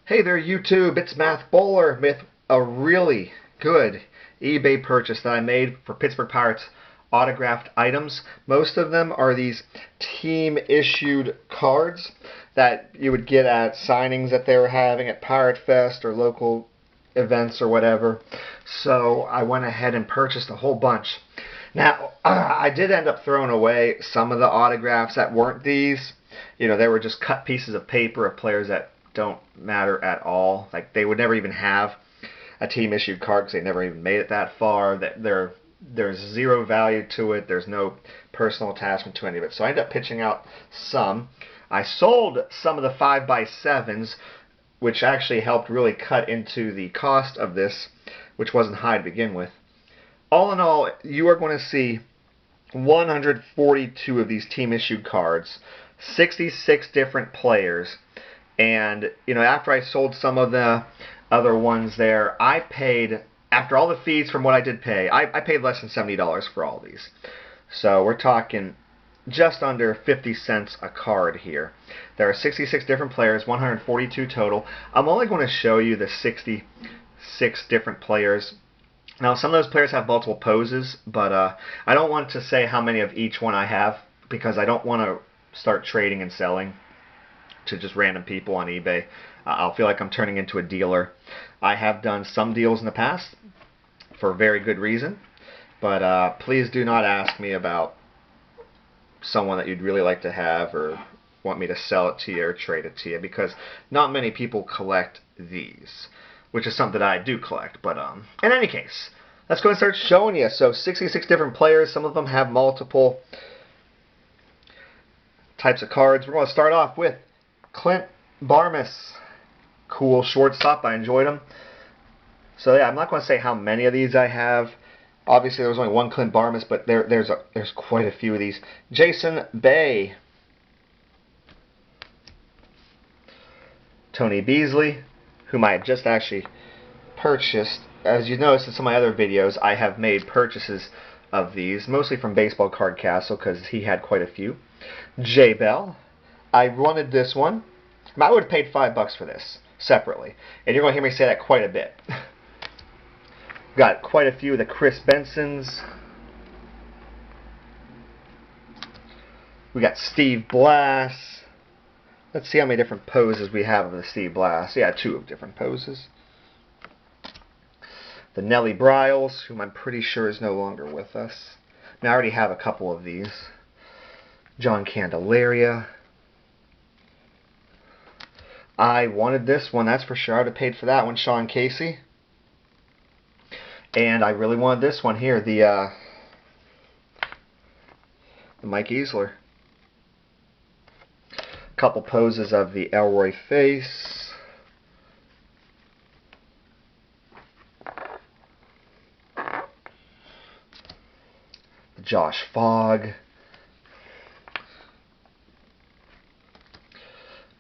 Hey there YouTube, it's Math Bowler with a really good eBay purchase that I made for Pittsburgh Pirates autographed items. Most of them are these team issued cards that you would get at signings that they were having at Pirate Fest or local events or whatever. So I went ahead and purchased a whole bunch. Now, I did end up throwing away some of the autographs that weren't these. You know, they were just cut pieces of paper of players that don't matter at all. Like, they would never even have a team issued card because they never even made it that far. There's zero value to it. There's no personal attachment to any of it. So I ended up pitching out some. I sold some of the 5x7s, which actually helped really cut into the cost of this, which wasn't high to begin with. All in all, you are going to see 142 of these team issued cards, 66 different players, and you know, after I sold some of the other ones there, I paid, after all the fees from what I did pay, I paid less than $70 for all these. So we're talking just under 50 cents a card here. There are 66 different players, 142 total. I'm only going to show you the 66 different players. Now, some of those players have multiple poses, but I don't want to say how many of each one I have because I don't want to start trading and selling to just random people on eBay. I'll feel like I'm turning into a dealer. I have done some deals in the past for very good reason, but please do not ask me about someone that you'd really like to have or want me to sell it to you or trade it to you, because not many people collect these, which is something that I do collect. But in any case, let's go and start showing you. So 66 different players. Some of them have multiple types of cards. We're going to start off with Clint Barmas. Cool shortstop. I enjoyed him. So yeah, I'm not going to say how many of these I have. Obviously, there was only one Clint Barmas, but there's quite a few of these. Jason Bay. Tony Beasley, whom I had just actually purchased. As you noticed in some of my other videos, I have made purchases of these, mostly from Baseball Card Castle, because he had quite a few. J. Bell. I wanted this one. I would have paid $5 for this, separately. And you're going to hear me say that quite a bit. Got quite a few of the Chris Bensons. We got Steve Blass. Let's see how many different poses we have of the Steve Blass. Yeah, 2 of different poses. The Nellie Bryles, whom I'm pretty sure is no longer with us. Now, I already have a couple of these. John Candelaria. I wanted this one, that's for sure. I would have paid for that one. Sean Casey. And I really wanted this one here, the Mike Easler. Couple poses of the Elroy face. The Josh Fogg.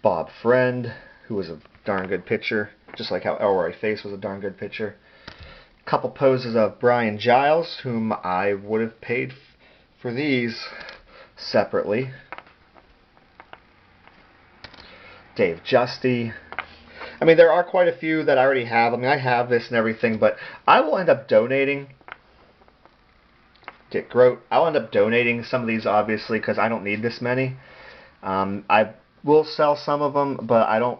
Bob Friend, who was a darn good pitcher, just like how Elroy face was a darn good pitcher. Couple poses of Brian Giles, whom I would have paid for these separately. Dave Justy. I mean, there are quite a few that I already have. I mean, I have this and everything, but I will end up donating. Dick Grote. I'll end up donating some of these, obviously, because I don't need this many. I will sell some of them, but I don't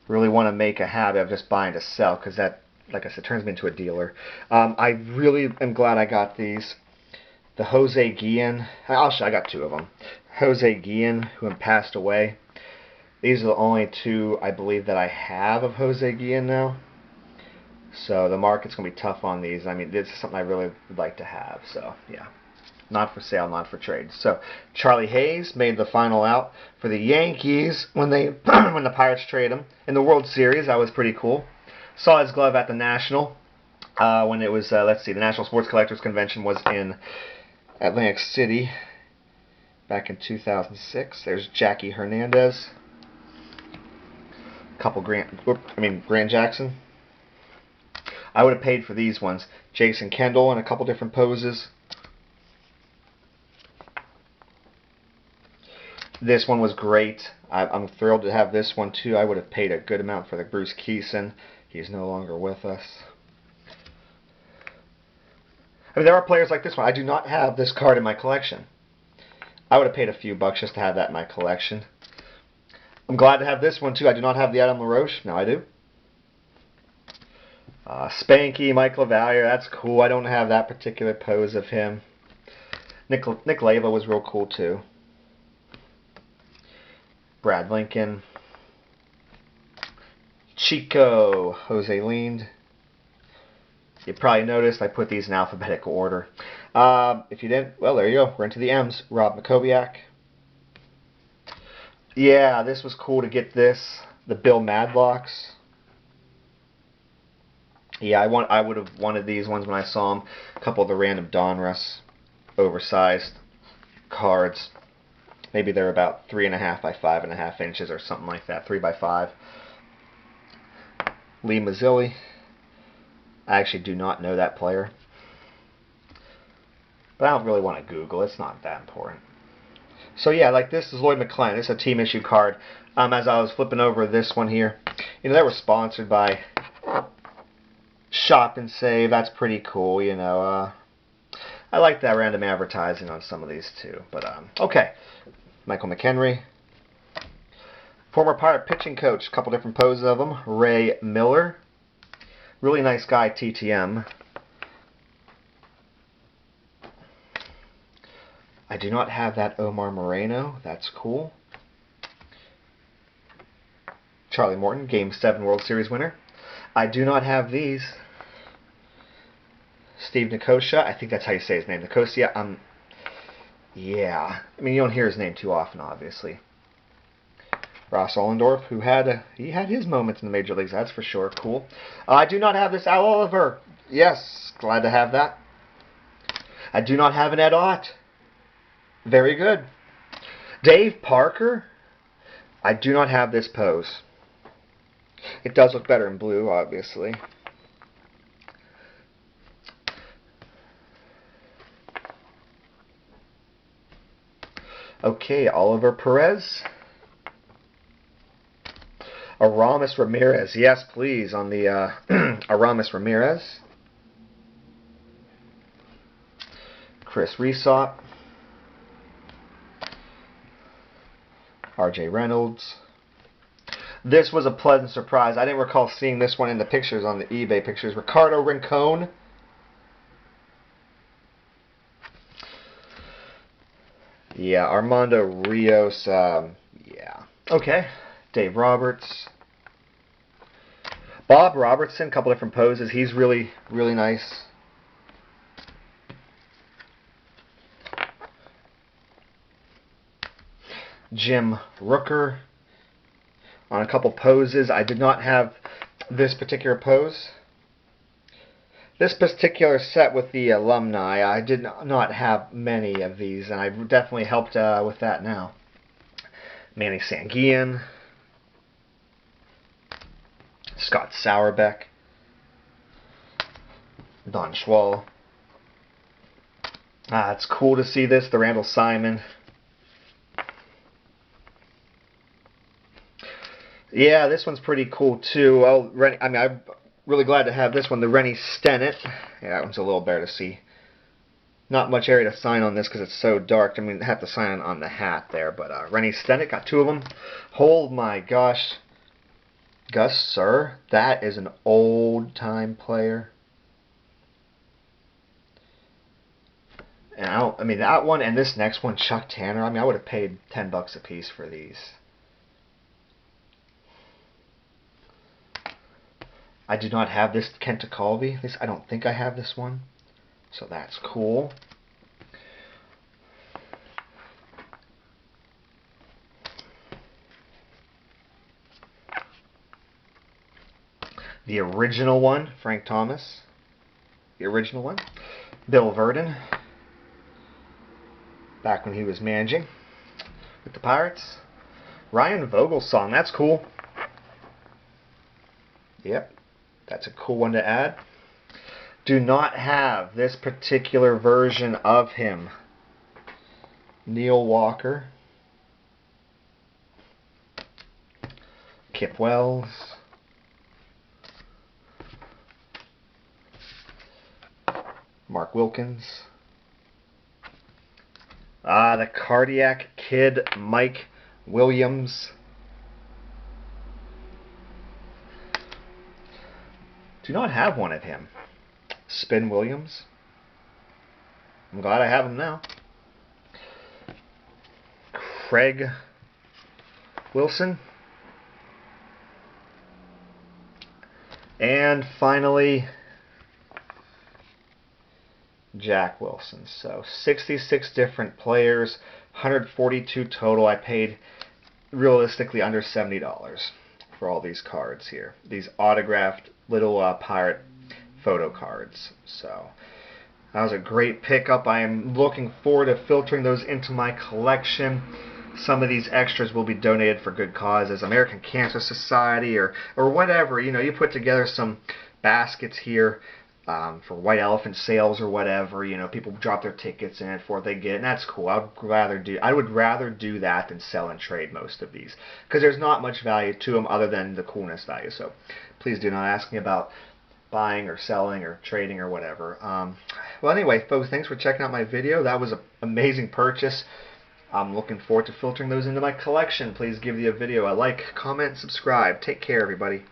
really want to make a habit of just buying to sell, because that, like I said, turns me into a dealer. I really am glad I got these. The Jose Guillen. I got 2 of them. Jose Guillen, who passed away. These are the only 2, I believe, that I have of Jose Guillen now. So the market's going to be tough on these. I mean, this is something I really would like to have. So, yeah. Not for sale, not for trade. So, Charlie Hayes made the final out for the Yankees when when the Pirates traded him. In the World Series, that was pretty cool. Saw his glove at the National when it was, let's see, the National Sports Collectors Convention was in Atlantic City back in 2006. There's Jackie Hernandez. Couple Grant Jackson. I would have paid for these ones. Jason Kendall in a couple different poses. This one was great. I'm thrilled to have this one too. I would have paid a good amount for the Bruce Keeson. He's no longer with us. I mean, there are players like this one. I do not have this card in my collection. I would have paid a few bucks just to have that in my collection. I'm glad to have this one too. I do not have the Adam LaRoche. Now I do. Spanky, Mike LaValliere. That's cool. I don't have that particular pose of him. Nick Leva was real cool too. Brad Lincoln. Chico. Jose Lind. You probably noticed I put these in alphabetical order. If you didn't, well, there you go. We're into the M's. Rob McCobiac. Yeah, this was cool to get this. The Bill Madlocks. Yeah, I would have wanted these ones when I saw them. A couple of the random Donruss oversized cards. Maybe they're about 3.5 by 5.5 inches or something like that. 3 by 5. Lee Mazzilli. I actually do not know that player. But I don't really want to Google. It's not that important. So yeah, like this is Lloyd McClain. This is a team issue card. As I was flipping over this one here, you know, they were sponsored by Shop and Save. That's pretty cool, you know. I like that random advertising on some of these too. But okay. Michael McHenry. Former Pirate pitching coach. A couple different poses of him. Ray Miller. Really nice guy, TTM. I do not have that Omar Moreno. That's cool. Charlie Morton, Game 7 World Series winner. I do not have these. Steve Nicosia. I think that's how you say his name. Nicosia. Yeah. I mean, you don't hear his name too often, obviously. Ross Ollendorf, who had he had his moments in the major leagues, that's for sure. Cool. I do not have this Al Oliver. Yes, glad to have that. I do not have an Ed Ott. Very good. Dave Parker. I do not have this pose. It does look better in blue, obviously. Okay, Oliver Perez. Aramis Ramirez. Yes, please, on the Aramis Ramirez. Chris Resop. R.J. Reynolds. This was a pleasant surprise. I didn't recall seeing this one in the pictures on the eBay pictures. Ricardo Rincon. Yeah, Armando Rios. Yeah. Okay. Dave Roberts. Bob Robertson, a couple different poses. He's really, really nice. Jim Rooker on a couple poses. I did not have this particular pose. This particular set with the alumni, I did not have many of these, and I definitely helped with that now. Manny Sanguillen. Scott Sauerbeck. Don Schwall. It's cool to see this. The Randall Simon. Yeah, this one's pretty cool too. Well, I mean, I'm really glad to have this one. The Rennie Stennett. Yeah, that one's a little better to see. Not much area to sign on this because it's so dark. I mean, I have to sign on the hat there. But Rennie Stennett, got two of them. Oh my gosh. Gus Sir, that is an old-time player. And I mean, that one and this next one, Chuck Tanner. I mean, I would have paid $10 a piece for these. I do not have this Kenta Colby. I don't think I have this one. So that's cool. The original one, Frank Thomas. The original one. Bill Verdon. Back when he was managing with the Pirates. Ryan Vogelsong. That's cool. Yep. That's a cool one to add. Do not have this particular version of him. Neil Walker. Kip Wells. Mark Wilkins. The Cardiac Kid, Mike Williams. Do not have one of him. Spin Williams. I'm glad I have him now. Craig Wilson. And finally, Jack Wilson. So 66 different players, 142 total. I paid realistically under $70 for all these cards here. These autographed little pirate photo cards. So that was a great pickup. I am looking forward to filtering those into my collection. Some of these extras will be donated for good causes, American Cancer Society or whatever. You know, you put together some baskets here for white elephant sales or whatever. You know, people drop their tickets in for what they get, and that's cool. I would rather do that than sell and trade most of these, because there's not much value to them other than the coolness value. So please do not ask me about buying or selling or trading or whatever. Well, anyway, folks, thanks for checking out my video. That was an amazing purchase. I'm looking forward to filtering those into my collection. Please give the video a like, comment, subscribe. Take care, everybody.